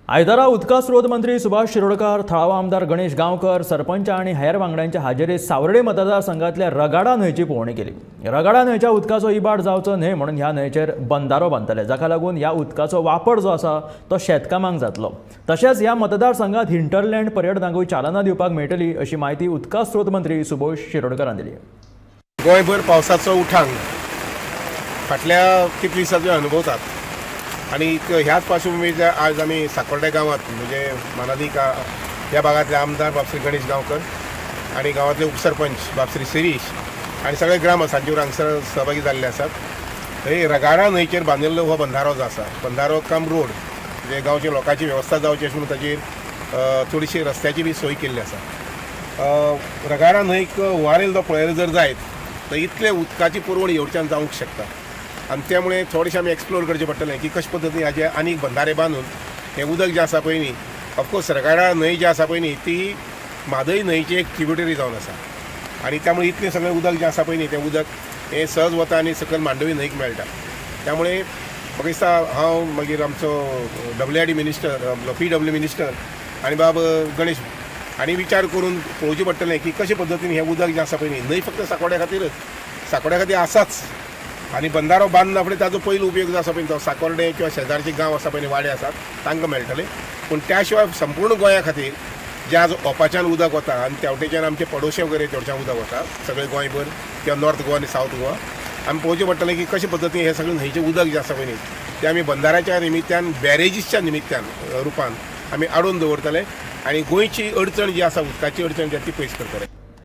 आयतारा उदका स्रोत मंत्री सुभाष शिरोडकर, थळावो आमदार गणेश गांवकर, सरपंच आणि हेर वांगड्यांच्या हाजेरीत सावर्डे मतदारसंघातल्या रगाडा न्हंयची पळोवणी केली। रगाडा न्हंयच्या उदकाचो इबाड जावचो न्हय म्हणून ह्या न्हंयचेर बंधारो बांदतले, जाका लागून ह्या उदकाचो वापर जो आसा तो शेतकामांक जातलो। तशेंच ह्या मतदारसंघात हिंटरलँड पर्यटनाकूय चालना दिवपाक मेळटली अशी माहिती उदका स्रोत मंत्री सुभाष शिरोडकरान दिली। गोंयभर पावसाचो उठाण फाटल्या कितल्या दिसांचो अनुभवतात आणि ह्याच पार्श्वभूमीचेर आज आम्ही साकोर्डे गांवांत म्हणजे मानादी ह्या भागातले आमदार बाबश्री गणेश गांवकर आणि गांवातले उपसरपंच बाबश्री शिरीश आणि सगळे ग्रामस्थांचेर हांगसर सहभागी जाल्ले आसात। थंय रगाडा न्हंयचेर बांदिल्लो हो बंधारो जो आसा, बंधारो कम रोड म्हणजे गांवच्या लोकांची वेवस्था जावची अशें म्हणून ताचेर थोडीशी रस्त्याची बी सोय केल्ली आसा। रगाडा न्हंयक हुंवार जो पळयलो जर जायत तर इतले उदकाची पुरवण येवच्यान जावंक शकता आणि त्यामुळे थोडेशें आमी एक्सप्लोर करचें पडटलें की कशे पद्दतीन हाजे आनीक बंधारे बांदून हें उदक जें आसा पळय न्ही, ऑफकोर्स रगाडा न्हंय जी आसा पळय न्ही ती म्हादय न्हंयची एक ट्रिब्युटरी जावन आसा आणि त्यामुळे इतलें सगळें उदक जें आसा पळय न्ही तें उदक हें सहज वता आनी सकयल मांडवी न्हंयक मेळटा। त्यामुळे म्हाका दिसता हांव मागीर आमचो WID मिनिस्टर PW मिनिस्टर आनी बाब गणेश हांणी विचार करून पळोवचें पडटलें की कशे पद्दतीन हें उदक जें आसा पळय न्ही, न्हंय फक्त साकोड्या खातीर आसाच आणि बंधारो बांदना फुडें ताजो पयलो उपयोग जो आसा पळय तो साकोर्डे किंवा शेजारचे गांव आसा पळय वाडे आसात तांकां मेळटले, पूण त्या शिवाय संपूर्ण गोंया खातीर जे आज ओपाच्यान उदक वता आनी तेवटेच्यान आमचे पडोशे वगैरे तेवटेच्यान उदक वता सगळे गोंयभर किंवा नॉर्थ गोवा आनी सावथ गोवा आमी पळोवचें पडटलें की कशे पद्दतीन हें सगळें न्हंयचें उदक जें आसा पळय न्ही तें आमी बंधाऱ्याच्या निमित्यान बॅरेजीसच्या निमित्यान रुपान आमी आडोवन दवरतले आणि गोंयची अडचण जी आसा उदकाची अडचण ती पयस करतले।